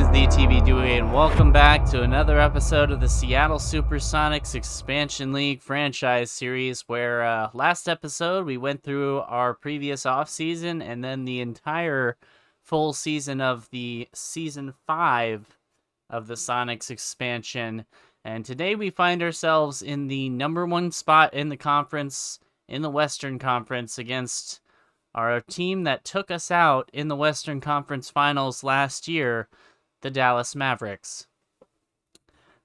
is the TV Dewey, and welcome back to another episode of the Seattle Supersonics Expansion League franchise series, where last episode we went through our previous offseason and then the entire full season of the Season 5 of the Sonics expansion. And today we find ourselves in the number one spot in the conference, in the Western Conference, against our team that took us out in the Western Conference Finals last year, the Dallas Mavericks.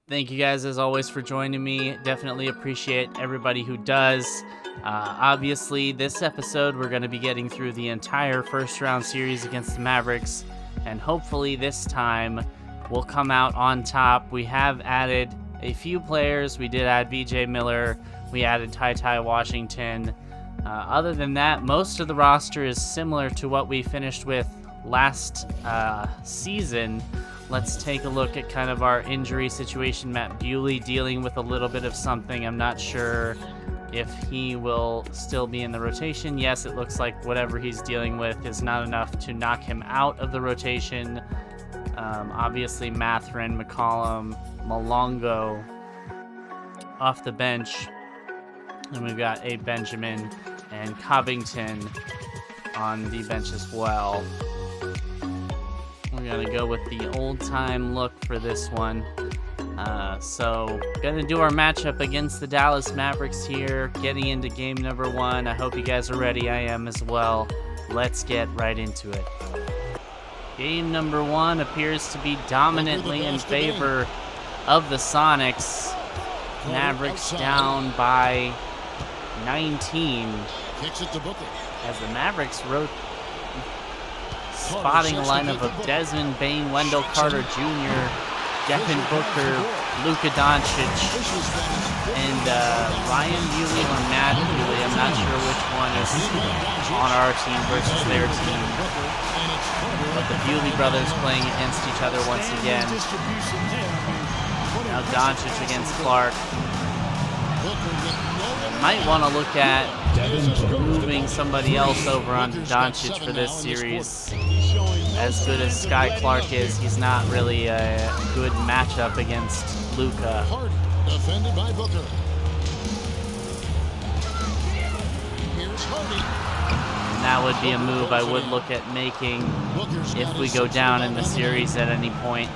Thank you guys, as always, for joining me. Definitely appreciate everybody who does. Obviously, this episode, we're going to be getting through the entire first-round series against the Mavericks, and hopefully this time we'll come out on top. We have added a few players. We did add VJ Miller. We added Ty Washington. Other than that, most of the roster is similar to what we finished with last season. Let's take a look at kind of our injury situation. Matt Bewley dealing with a little bit of something. I'm not sure if he will still be in the rotation. Yes, it looks like whatever he's dealing with is not enough to knock him out of the rotation. Obviously, Mathurin, McCollum, Malongo off the bench. And we've got a Benjamin and Covington on the bench as well. We're going to go with the old-time look for this one. So, going to do our matchup against the Dallas Mavericks here, getting into game number one. I hope you guys are ready. I am as well. Let's get right into it. Game number one appears to be dominantly in favor of the Sonics. Mavericks down by 19 as the Mavericks wrote spotting a lineup of Desmond Bane, Wendell Carter Jr., Devin Booker, Luka Doncic, and Ryan Bewley or Matt Bewley. I'm not sure which one is on our team versus their team. But the Bewley brothers playing against each other once again. Now Doncic against Clark. Might want to look at moving somebody else over onto Doncic for this series. As good as Sky Clark is, he's not really a good matchup against Luka. Defended by Booker. And that would be a move I would look at making if we go down in the series at any point.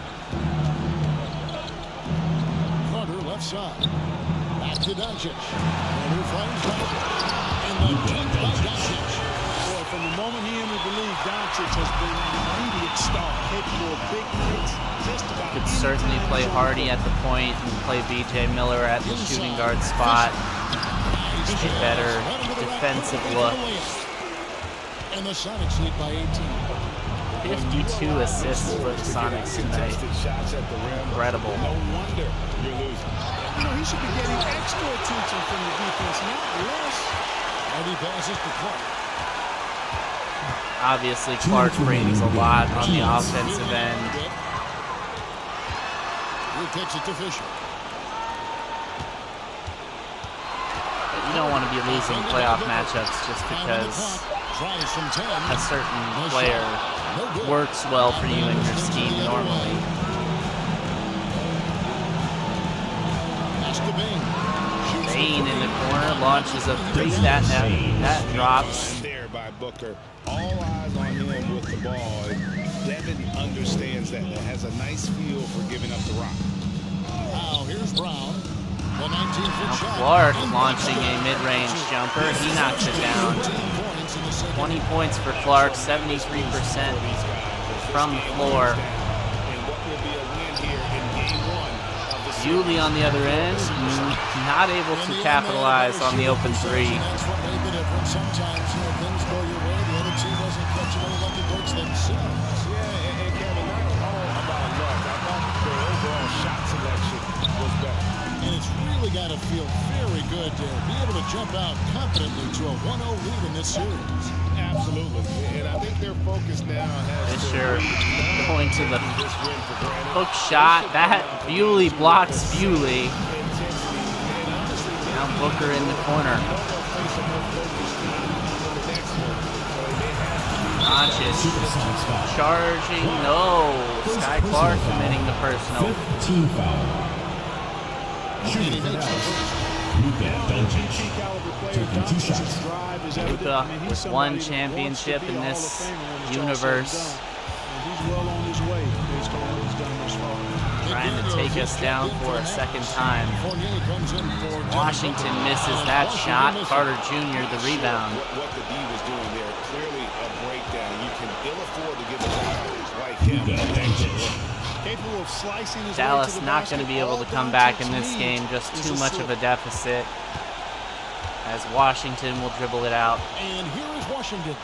Carter left side. Back to Doncic. And who finds Doncic? And the dunk by Doncic. Boy, from the moment he entered the league, Doncic has been an immediate star, capable of big hits. Just about could certainly play Hardy at the point and play VJ Miller at the shooting guard spot. A better defensive look. And the Sonics lead by 18. 52 assists for the Sonics tonight. Incredible. No wonder you're losing. You know, he should be getting extra attention from the defense, not less. And he passes to Clark. Obviously, Clark brings a lot on the offensive end. He takes it to Fisher. But you don't want to be losing playoff matchups just because a certain player works well for you in your scheme normally. Bane in the corner launches a three. That drops. There by Booker. All eyes on him with the ball. Devin understands that. Has a nice feel for giving up the rock. Now here's Brown. The 19-foot shot. Clark launching a mid-range jumper. He knocks it down. 20 points for Clark, 73% from the floor. Bewley on the other end, not able to capitalize on the open three. And it's really got to feel very good to be able to jump out confidently to a 1-0 lead in this series. Absolutely. And I think their focus now has Fisher going to the hook shot. That Bewley blocks Bewley. Now Booker in the corner. Doncic charging. No. Sky Clark committing the personal. Team foul. Shooting for Dallas. Luka Doncic. Taking 2 shots. Luka with 1 championship in this universe. He's well on his way based on what he's done thus far. Trying to take us down for a second time. Washington misses that shot. Carter Jr. the rebound. What the D was doing there, clearly a breakdown. You can ill afford to give a guy like him. Capable of slicing his Dallas not going to be able to come back in this game. Just too much of a deficit. As Washington will dribble it out. And here is Washington.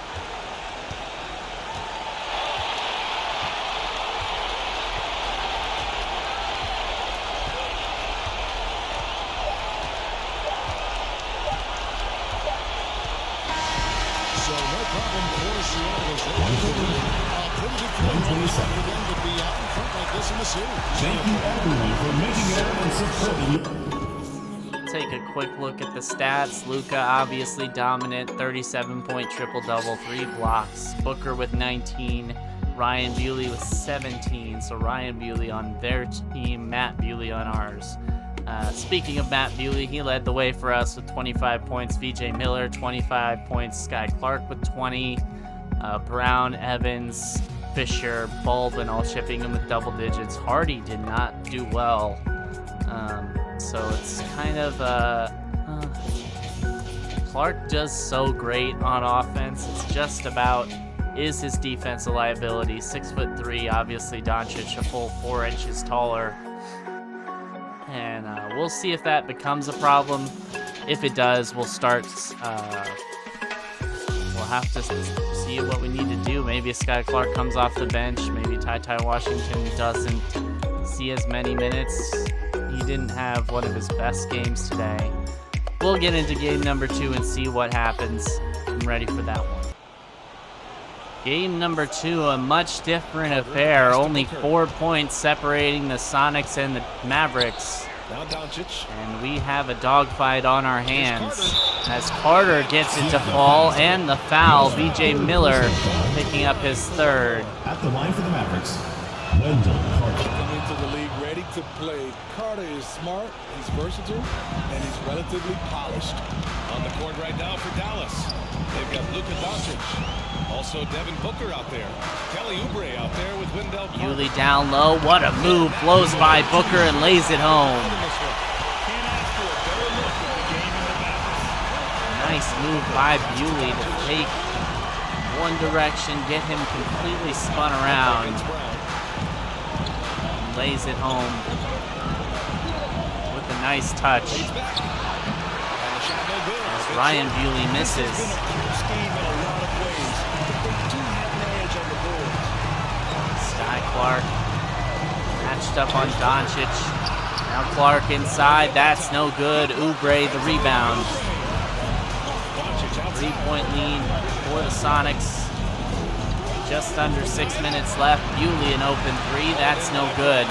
So no problem for Seattle. Thank you everyone for making it out and supporting. Take a quick look at the stats. Luka obviously dominant, 37-point triple-double, 3 blocks. Booker with 19, Ryan Bewley with 17. So Ryan Bewley on their team, Matt Bewley on ours. Speaking of Matt Bewley, he led the way for us with 25 points. VJ Miller, 25 points. Sky Clark with 20. Brown, Evans, Fisher, Baldwin all chipping in with double digits. Hardy did not do well. So it's kind of Clark does so great on offense. It's just about, is his defense a liability? 6'3", obviously Doncic a full 4 inches taller. And we'll see if that becomes a problem. If it does, we'll start. We'll have to see what we need to do. Maybe Sky Clark comes off the bench. Maybe Ty Washington doesn't see as many minutes. He didn't have one of his best games today. We'll get into game number 2 and see what happens. I'm ready for that one. Game number 2, a much different affair. Only 4 points separating the Sonics and the Mavericks. Now Doncic. And we have a dogfight on our hands as Carter gets it to fall and the foul. VJ Miller picking up his 3rd. At the line for the Mavericks, Wendell Carter. Coming into the league ready to play. Carter is smart, he's versatile, and he's relatively polished. On the court right now for Dallas. They've got Luka Doncic. Also Devin Booker out there. Kelly Oubre out there with Wendell Carter. Bewley down low. What a move. Blows by Booker and lays it home. Nice move by Bewley to take one direction, get him completely spun around. And lays it home with a nice touch. As Ryan Bewley misses. Sky Clark matched up on Doncic. Now Clark inside. That's no good. Oubre the rebound. 3-point lead for the Sonics. Just under 6 minutes left. Bewley an open 3. That's no good.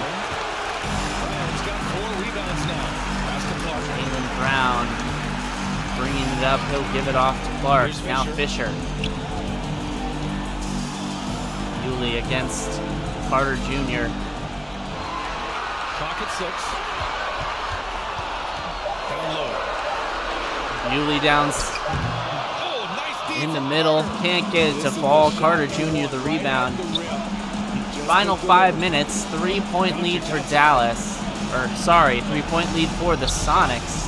Jaylen Brown bringing it up. He'll give it off to Clark. Now Fisher. Bewley against Carter Jr. Clock at 6. Down low. Bewley down in the middle. Can't get it to fall. Carter Jr. the rebound. Final 5 minutes. 3-point lead for Dallas. 3-point lead for the Sonics.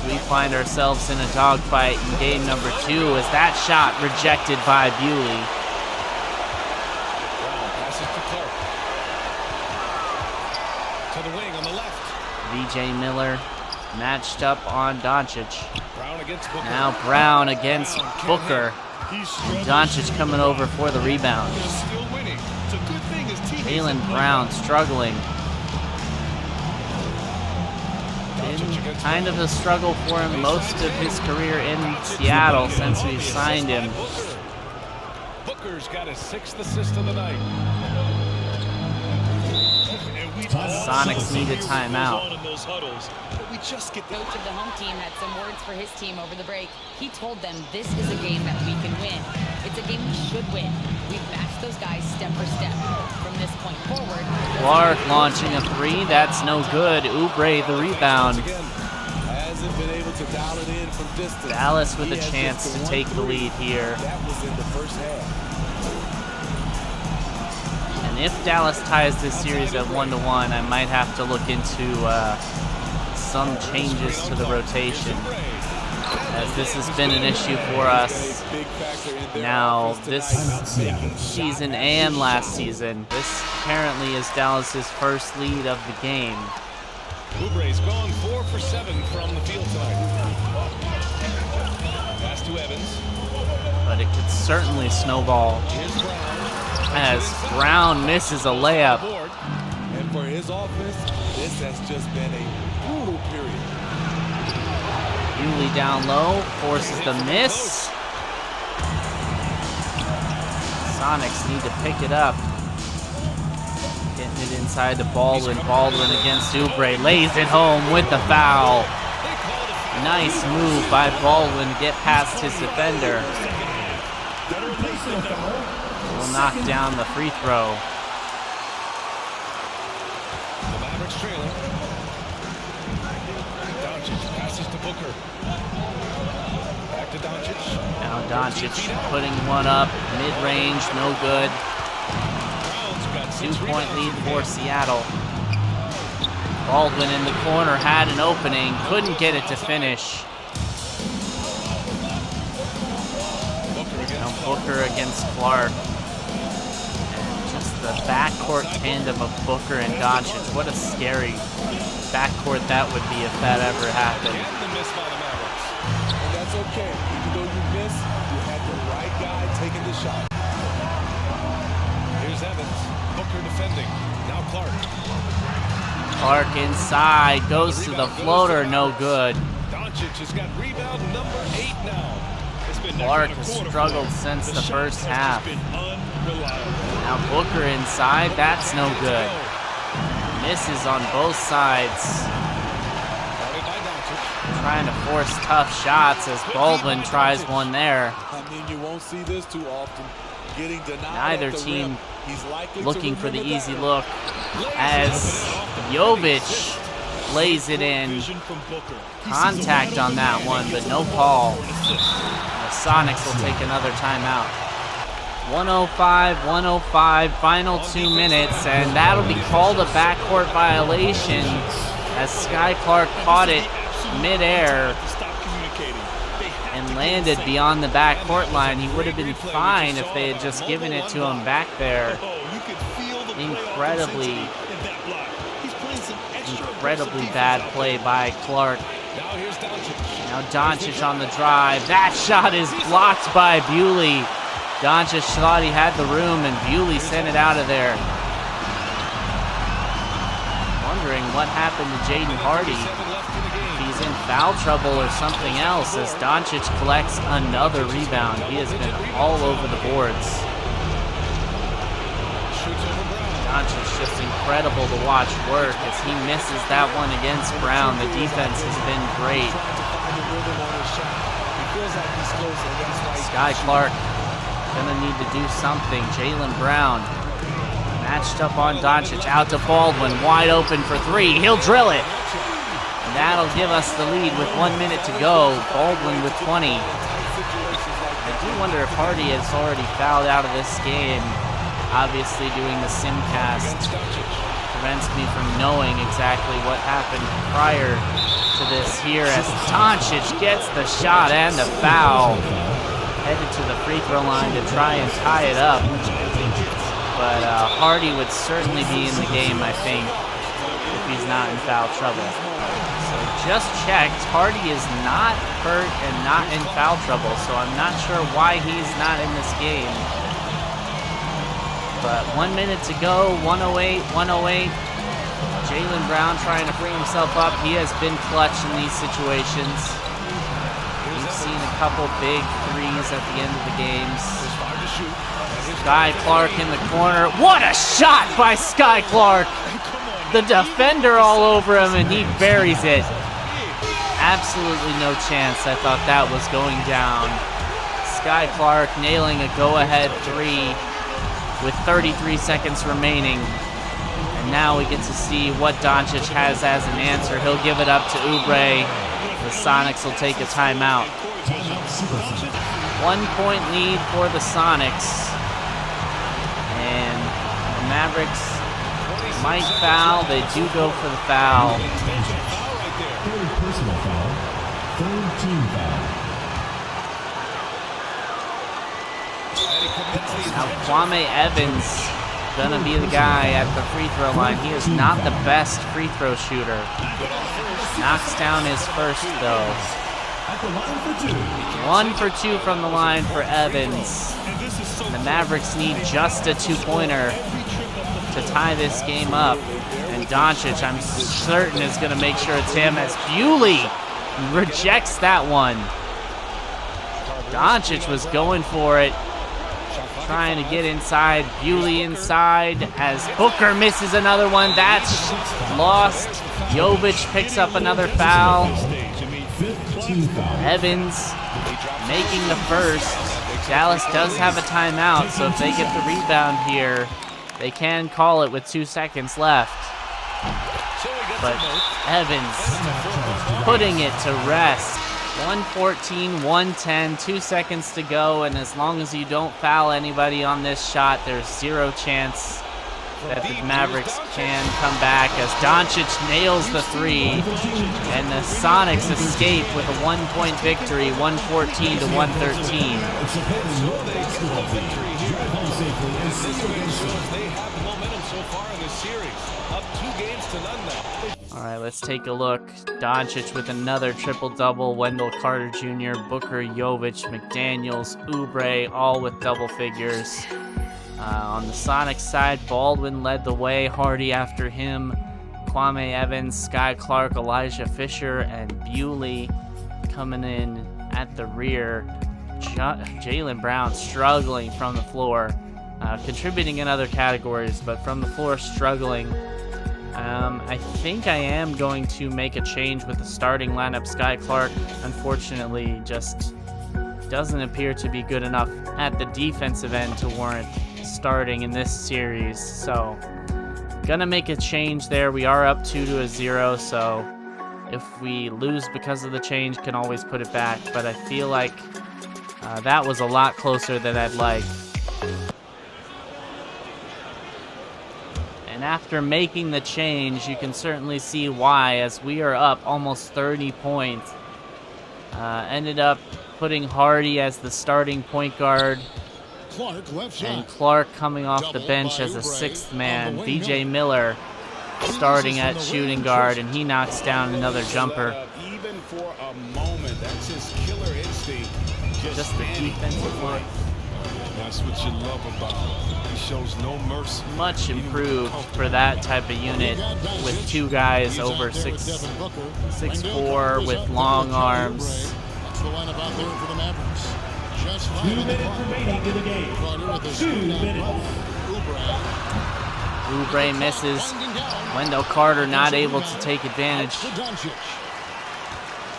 We find ourselves in a dogfight in game number 2 as that shot rejected by Bewley. Brown passes to Clark. To the wing on the left. VJ Miller matched up on Doncic. Brown against Booker. Now Brown against Booker. Doncic coming over for the rebound. Still winning. It's a good thing his team Jaylen Brown struggling. Been kind of a struggle for him most of his career in Seattle since we've signed him. Booker's got his 6th assist of the night. Sonics need a timeout. Coach of the home team had some words for his team over the break. He told them this is a game that we can win. It's a game we should win. We've matched those guys step for step. From this point forward, Clark launching a three. That's no good. Oubre the rebound. Hasn't been able to dial it in from distance. Dallas with He a has chance just to one take the three. lead here. That was in the first half. And if Dallas ties this series at 1-1, I might have to look into some changes to the rotation, as this has been an issue for us now this season and last season. This apparently is Dallas's first lead of the game. Oubre's gone 4 for 7 from the field tonight. Pass to Evans. But it could certainly snowball Here's Brown. as Brown misses a layup. And for his offense, this has just been a brutal period. Bewley down low, forces the miss. Sonics need to pick it up. Getting it inside to Baldwin. Baldwin against Oubre. Lays it home with the foul. Nice move by Baldwin to get past his defender. Will knock down the free throw. The Mavericks trailing. Doncic passes to Booker. Back to Doncic. Now Doncic putting one up. Mid-range, no good. Brown's got 6 2-point lead rebounds. for Seattle. Baldwin in the corner had an opening, couldn't get it to finish. Now Booker against Clark. And just the backcourt tandem of Booker and Doncic. What a scary backcourt that would be if that ever happened. Again, the miss by the Mavericks. And that's okay. Even though you miss, you had the right guy taking the shot. Here's Evans. Booker defending. Now Clark. Clark inside, goes to the floater, no good. Doncic has got rebound number 8 now. It's been Clark has struggled since the first half. Now Booker inside, that's no good. Misses on both sides. Trying to force tough shots as Baldwin tries one there. I mean, you won't see this too often. Getting denied. Neither at the team rim. He's likely to looking for the remember easy that. look as Jovic lays it in. Contact on that one, but no call. The Sonics will take another timeout. 105, final 2 minutes, and that'll be called a backcourt violation as Sky Clark caught it midair and landed beyond the backcourt line. He would have been fine if they had just given it to him back there. Incredibly bad play by Clark. Now Doncic on the drive. That shot is blocked by Bewley. Doncic thought he had the room, and Bewley sent it out of there. Wondering what happened to Jaden Hardy. If he's in foul trouble or something else, as Doncic collects another rebound. He has been all over the boards. Doncic just incredible to watch work as he misses that one against Brown. The defense has been great. Sky Clark gonna need to do something. Jaylen Brown matched up on Doncic, out to Baldwin, wide open for three. He'll drill it. And that'll give us the lead with 1 minute to go. Baldwin with 20. I do wonder if Hardy has already fouled out of this game. Obviously doing the simcast prevents me from knowing exactly what happened prior to this here as Doncic gets the shot and the foul. Headed to the free throw line to try and tie it up. But Hardy would certainly be in the game, I think, if he's not in foul trouble. So just checked, Hardy is not hurt and not in foul trouble, so I'm not sure why he's not in this game. But 1 minute to go, 108. Jaylen Brown trying to free himself up. He has been clutch in these situations. We've seen a couple big threes at the end of the games. Sky Clark in the corner. What a shot by Sky Clark! the defender all over him, and he buries it. Absolutely no chance. I thought that was going down. Sky Clark nailing a go-ahead three with 33 seconds remaining. And now we get to see what Doncic has as an answer. He'll give it up to Oubre. The Sonics will take a timeout. 1 point lead for the Sonics. And the Mavericks might foul. They do go for the foul. Third personal foul. Third team foul. Now Kwame Evans gonna be the guy at the free throw line. He is not the best free throw shooter. Knocks down his first though. At the line for 2. 1 for 2 from the line for Evans. The Mavericks need just a 2-pointer to tie this game up. And Doncic, I'm certain, is going to make sure it's him as Bewley rejects that one. Doncic was going for it, trying to get inside. Bewley inside as Booker misses another one. That's lost. Jovic picks up another foul. Evans making the first. Dallas does have a timeout, so if they get the rebound here, they can call it with 2 seconds left. But Evans putting it to rest. 114, 110, 2 seconds to go, and as long as you don't foul anybody on this shot, there's zero chance that the Mavericks can come back as Doncic nails the three, and the Sonics escape with a 1-point victory, 114 to 113. All right, let's take a look. Doncic with another triple-double. Wendell Carter Jr., Booker, Jovic, McDaniels, Oubre, all with double figures. On the Sonics side, Baldwin led the way, Hardy after him, Kwame Evans, Sky Clark, Elijah Fisher, and Bewley coming in at the rear. Jaylen Brown struggling from the floor, contributing in other categories, but from the floor struggling. I think I am going to make a change with the starting lineup. Sky Clark, unfortunately, just doesn't appear to be good enough at the defensive end to warrant starting in this series. So, gonna make a change there. We are up 2-0, so if we lose because of the change, can always put it back. But I feel like that was a lot closer than I'd like. And after making the change, you can certainly see why, as we are up almost 30 points. Ended up putting Hardy as the starting point guard, and Clark coming off the bench as a sixth man. DJ Miller starting at shooting guard, and he knocks down another jumper. Even for a moment, that's his killer instinct. Just the defensive work. That's what you love about him. He shows no mercy. Much improved for that type of unit, with two guys over 6'4" with long arms. That's the lineup out there for the Mavericks. Just 2 minutes remaining in the game. 2 minutes. Oubre misses. Wendell Carter not able to take advantage.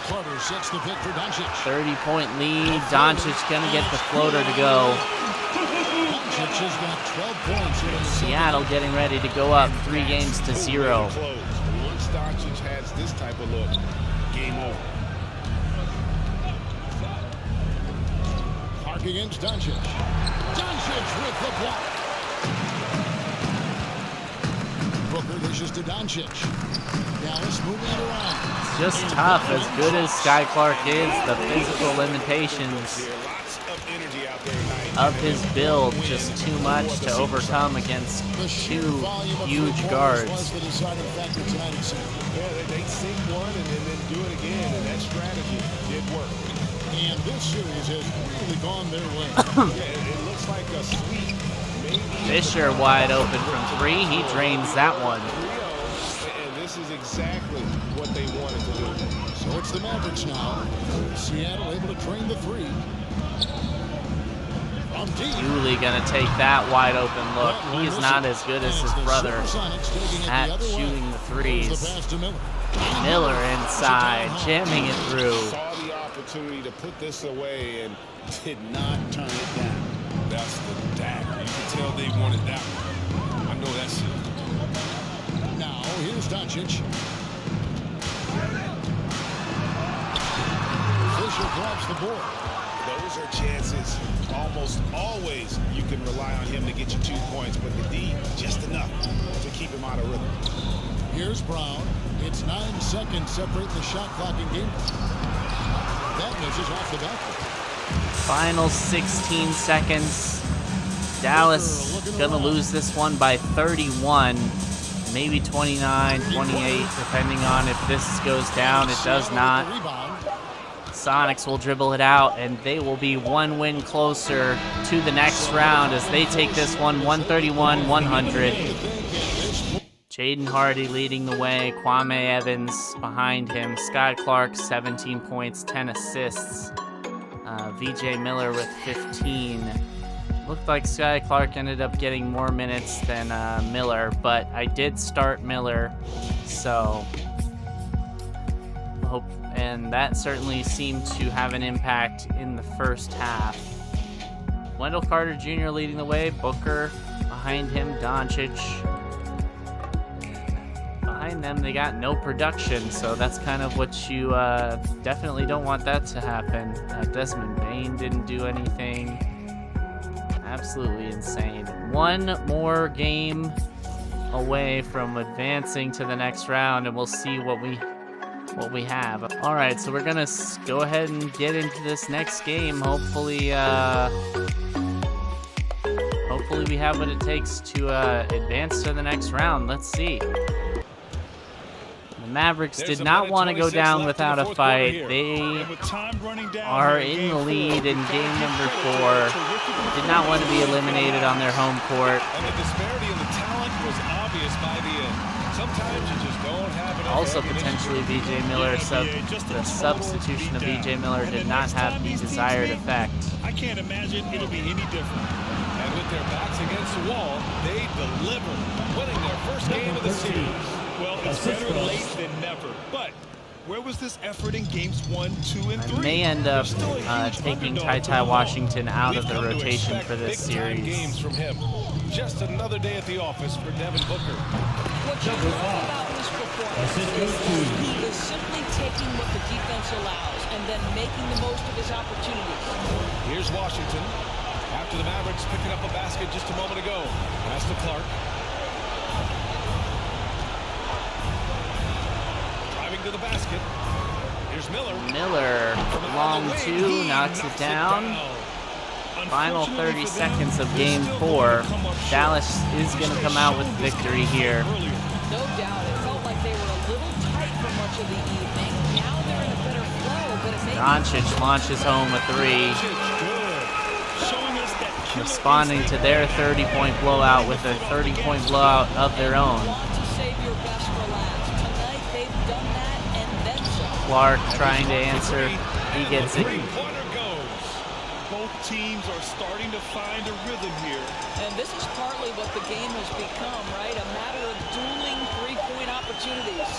Carter sets the pick for Doncic. 30-point lead. Doncic gonna get the floater to go. Doncic has got 12 points here in the Seattle getting ready to go up 3-0. Once Doncic has this type of look, game over. Clark against Doncic. Doncic with the block. Booker dishes to Doncic. Dallas moving it around. It's just tough. As good as Sky Clark is, the physical limitations of his build, just too much to overcome against two huge guards. Yeah, they sink one and then do it again, and that strategy did work. And this series has really gone their way. Yeah, it looks like a sweep. Fisher wide open from three. He drains that one. And this is exactly what they wanted to do. So it's the Mavericks now. Seattle able to drain the three. From from deep. Bewley gonna take that wide open look. He is not as good as his brother at shooting the threes. Miller inside, jamming it through. Saw the opportunity to put this away and did not turn it down. That's the dagger. You can tell they wanted that one. I know that's it. Now here's Doncic. Fisher grabs the board. Those are chances. Almost always you can rely on him to get you 2 points, but the D, just enough to keep him out of rhythm. Here's Brown. It's 9 seconds separating the shot clock and game. That misses off the back. Final 16 seconds. Dallas gonna lose this one by 31, maybe 29, 28, depending on if this goes down. It does not. Sonics will dribble it out, and they will be 1 win closer to the next round as they take this one 131-100. Jaden Hardy leading the way, Kwame Evans behind him, Sky Clark 17 points, 10 assists, VJ Miller with 15. Looked like Sky Clark ended up getting more minutes than Miller, but I did start Miller, so hope, and that certainly seemed to have an impact in the first half. Wendell Carter Jr. leading the way, Booker behind him, Doncic. Behind them, they got no production, so that's kind of what you definitely don't want that to happen. Desmond Bane didn't do anything. Absolutely insane. One more game away from advancing to the next round, and we'll see what we have. All right, so we're gonna go ahead and get into this next game. Hopefully we have what it takes to advance to the next round. Let's see. The Mavericks did not want to go down without a fight. They are in the lead in game number 4. Did not want to be eliminated on their home court. And the disparity in the talent was obvious by the end. Sometimes you just don't have enough. Also potentially VJ Miller, the substitution of VJ Miller did not have the desired effect. I can't imagine it'll be any different. And with their backs against the wall, they delivered, winning their first game of the series. Well, it's better late than never. But where was this effort in games 1, 2, and 3? I may end up taking Ty Washington out of the rotation for this series. Games from him. Just another day at the office for Devin Booker. What you love about his performance is he is simply taking what the defense allows and then making the most of his opportunities. Here's Washington. After the Mavericks picking up a basket just a moment ago. Pass to Clark. Driving to the basket. Here's Miller. Miller, long 2, knocks it down. Final 30 seconds of game 4. Dallas is going to come out with victory here. No doubt. It felt like they were a little tight for much of the evening. Now they're in a better flow, but it may Doncic launches home a 3. Responding to their 30-point blowout with a 30-point blowout of their own. save your best for last. Tonight they've done that and then some. Clark trying to answer. He gets it. Three-pointer goes. Both teams are starting to find a rhythm here. And this is partly what the game has become, right? A matter of dueling three-point opportunities.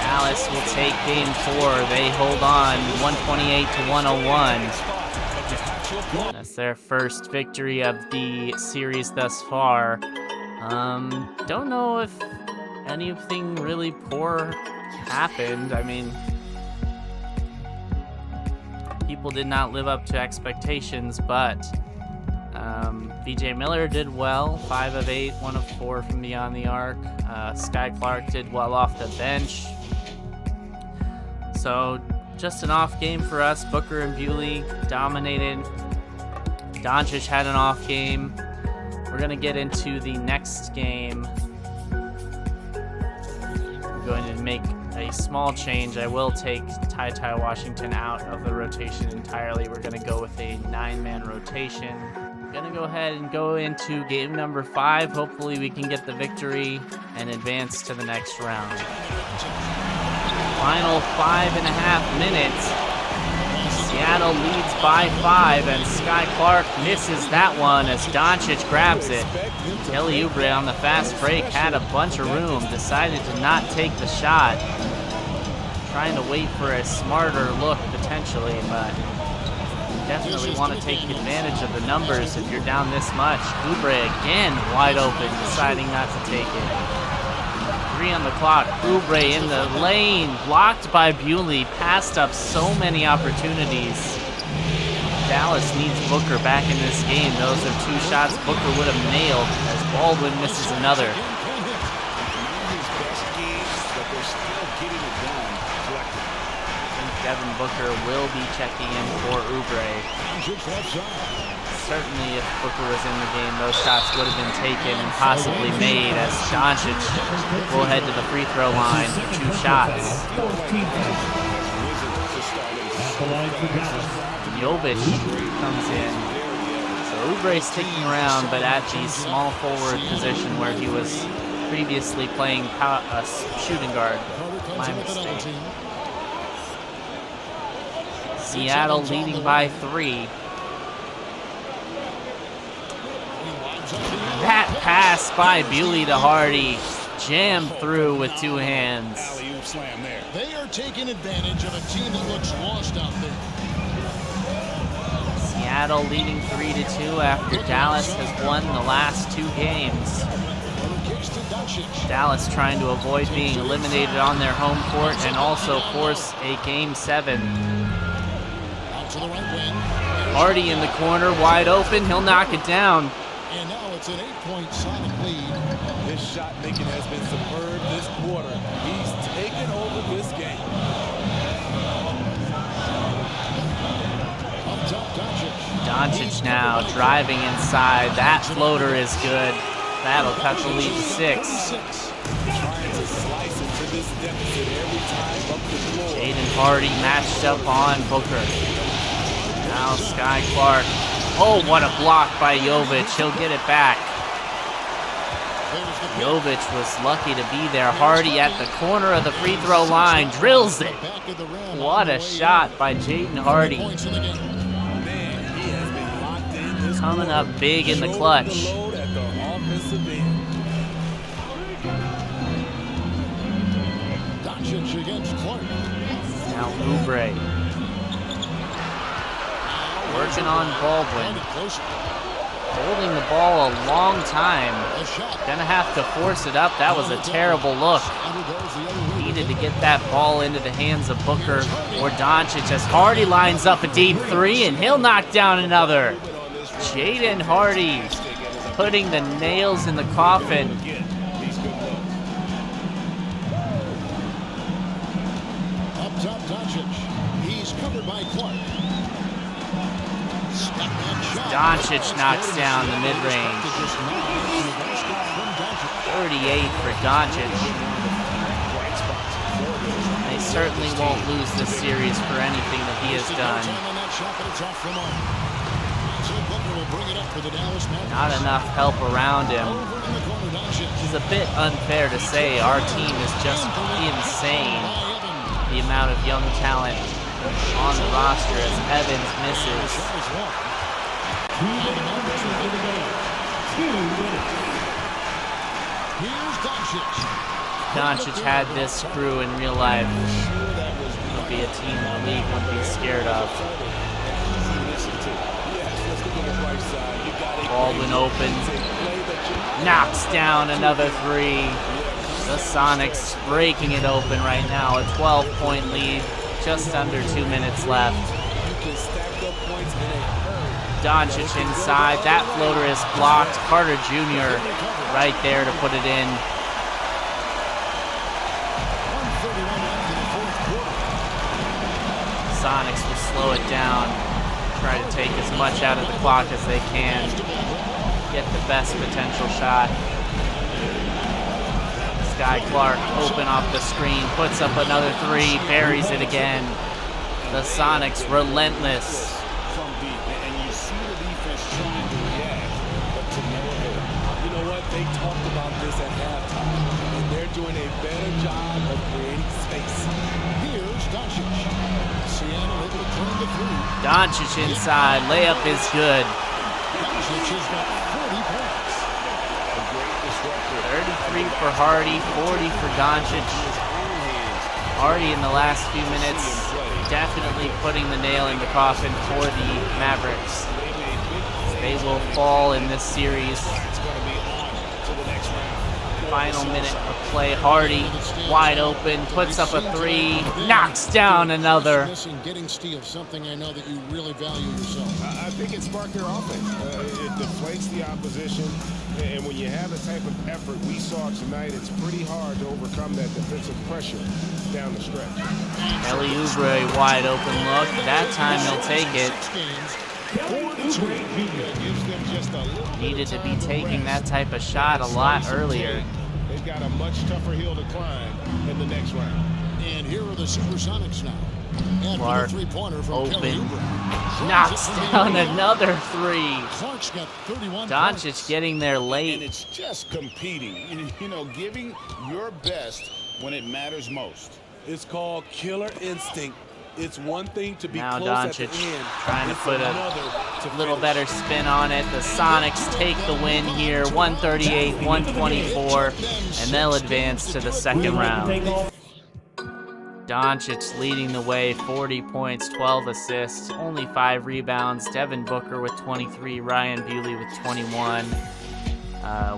Dallas will take game 4. They hold on 128 to 101. That's their first victory of the series thus far. Don't know if anything really poor happened. I mean, people did not live up to expectations, but VJ Miller did well, 5 of 8, 1 of 4 from beyond the arc. Sky Clark did well off the bench. So just an off game for us. Booker and Bewley dominated. Doncic had an off game. We're going to get into the next game. I'm going to make a small change. I will take Ty Washington out of the rotation entirely. We're going to go with a 9-man rotation. I'm going to go ahead and go into game number 5. Hopefully we can get the victory and advance to the next round. Final 5.5 minutes. Seattle Seattle leads by 5, and Sky Clark misses that one as Doncic grabs it. Kelly Oubre on the fast break had a bunch of room, decided to not take the shot. Trying to wait for a smarter look potentially, but definitely want to take advantage of the numbers if you're down this much. Oubre again wide open, deciding not to take it. 3 on the clock. Oubre in the lane, blocked by Bewley, passed up so many opportunities. Dallas needs Booker back in this game. Those are 2 shots Booker would have nailed as Baldwin misses another. Devin Booker will be checking in for Oubre. Certainly if Booker was in the game, those shots would have been taken and possibly made as Doncic will head to the free throw line for 2 shots. Jovic comes in. So Oubre sticking around, but at the small forward position where he was previously playing shooting guard. My mistake. Seattle leading by 3. That pass by Bewley to Hardy, jammed through with 2 hands. They are taking advantage of a team that looks lost out there. Seattle leading 3-2 after Dallas has won the last 2 games. Dallas trying to avoid being eliminated on their home court and also force a Game 7. Hardy in the corner, wide open. He'll knock it down. And now it's an 8-point Sonic lead. His shot making has been superb this quarter. He's taken over this game. Up top, Doncic now driving inside. That floater is good. That'll cut the lead to 6. Trying to slice into this deficit every time up the floor. Jaden Hardy matched up on Booker. Now Sky Clark. Oh, what a block by Jovic. He'll get it back. Jovic was lucky to be there. Hardy at the corner of the free throw line. Drills it. What a shot by Jaden Hardy. Coming up big in the clutch. Now Oubre. Working on Baldwin. Holding the ball a long time. Gonna have to force it up. That was a terrible look. Needed to get that ball into the hands of Booker or Doncic as Hardy lines up a deep 3 and he'll knock down another. Jaden Hardy putting the nails in the coffin. Up top, Doncic. He's covered by Clark. Doncic knocks down the mid-range. 38 for Doncic. They certainly won't lose this series for anything that he has done. Not enough help around him. It's a bit unfair to say our team is just insane. The amount of young talent on the roster as Evans misses. Doncic had this crew in real life. Would be a team the league would be scared of. Baldwin open. Knocks down another 3. The Sonics breaking it open right now. A 12-point lead. Just under 2 minutes left. Doncic inside. That floater is blocked. Carter Jr. right there to put it in. Sonics will slow it down. Try to take as much out of the clock as they can. Get the best potential shot. Sky Clark open off the screen. Puts up another 3. Buries it again. The Sonics relentless. They talked about this at halftime, and they're doing a better job of creating space. Here's Doncic. Seattle able to Doncic inside. Layup is good. Doncic has got 40 points. 33 for Hardy, 40 for Doncic. Hardy in the last few minutes definitely putting the nail in the coffin for the Mavericks. They will fall in this series. Final minute of play. Hardy wide open, puts up a three, knocks down another. Getting steals, something I know that you really value yourself. I think it sparked their offense. It deflates the opposition, and when you have the type of effort we saw tonight, it's pretty hard to overcome that defensive pressure down the stretch. Kelly Oubre, wide open look. That time he'll take it. Needed to be taking that type of shot a lot earlier. They've got a much tougher hill to climb in the next round. And here are the Supersonics now. Clark three-pointer from open, knocks down another three. Clark's got 31 Doncic points. getting there And late. it's just competing, giving your best when it matters most. It's called killer instinct. It's one thing to be Now close at Doncic the end. trying to It's put another a to little finish. better spin on it. The Sonics take the win here, 138-124, and they'll advance to the second round. Doncic leading the way, 40 points, 12 assists, only 5 rebounds. Devin Booker with 23, Ryan Bewley with 21.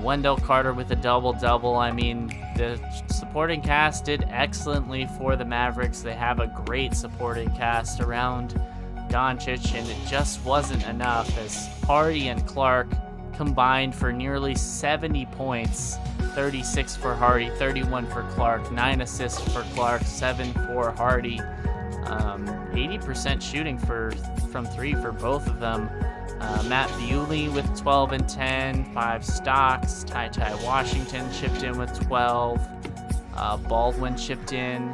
Wendell Carter with a double-double. I mean, the supporting cast did excellently for the Mavericks. They have a great supporting cast around Doncic, and it just wasn't enough as Hardy and Clark combined for nearly 70 points. 36 for Hardy, 31 for Clark, 9 assists for Clark, 7 for Hardy. 80% shooting from 3 for both of them. Matt Bewley with 12 and 10, 5 stocks. Ty Washington chipped in with 12. Baldwin chipped in.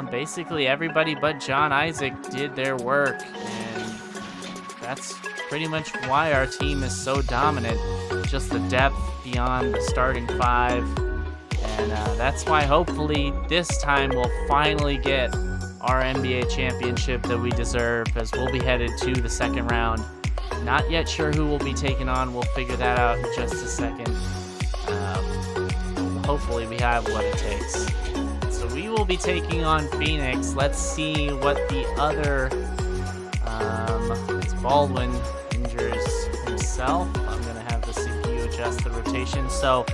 Basically everybody but John Isaac did their work, and that's pretty much why our team is so dominant. Just the depth beyond the starting 5, and that's why hopefully this time we'll finally get our NBA championship that we deserve, as we'll be headed to the second round. Not yet sure who we'll be taking on. We'll figure that out in just a second. Hopefully we have what it takes. So we will be taking on Phoenix. Let's see what the other... Baldwin injures himself. I'm going to have the CPU adjust the rotation. So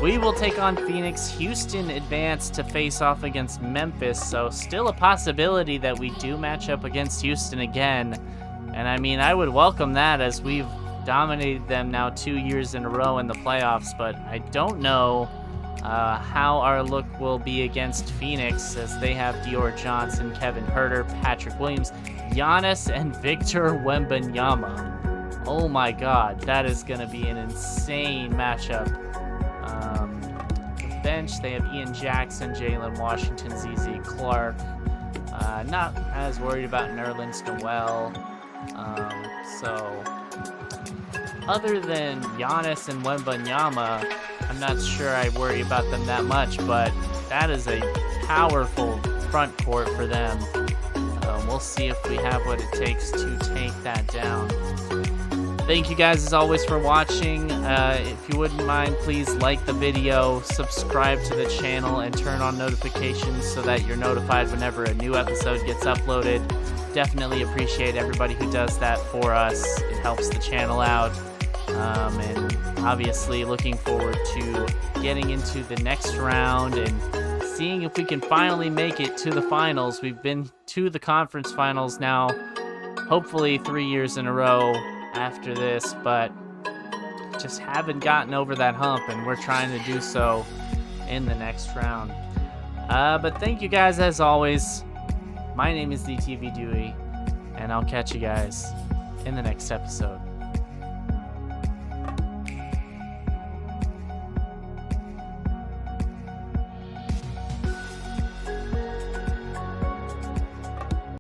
we will take on Phoenix. Houston advanced to face off against Memphis. So still a possibility that we do match up against Houston again. And I mean, I would welcome that, as we've dominated them now 2 years in a row in the playoffs. But I don't know how our look will be against Phoenix, as they have Dior Johnson, Kevin Huerter, Patrick Williams, Giannis, and Victor Wembanyama. Oh my God, that is going to be an insane matchup. The bench, they have Ian Jackson, Jalen Washington, ZZ Clark. Not as worried about Nerlens Noel. So other than Giannis and Wembanyama, I'm not sure I worry about them that much, but that is a powerful front court for them. We'll see if we have what it takes to take that down. Thank you guys as always for watching. If you wouldn't mind, please like the video, subscribe to the channel, and turn on notifications so that you're notified whenever a new episode gets uploaded. Definitely appreciate everybody who does that for us. It helps the channel out. And obviously looking forward to getting into the next round and seeing if we can finally make it to the finals. We've been to the conference finals now, hopefully 3 years in a row after this, but just haven't gotten over that hump, and we're trying to do so in the next round. But thank you guys as always. My name is DTV Dewey, and I'll catch you guys in the next episode.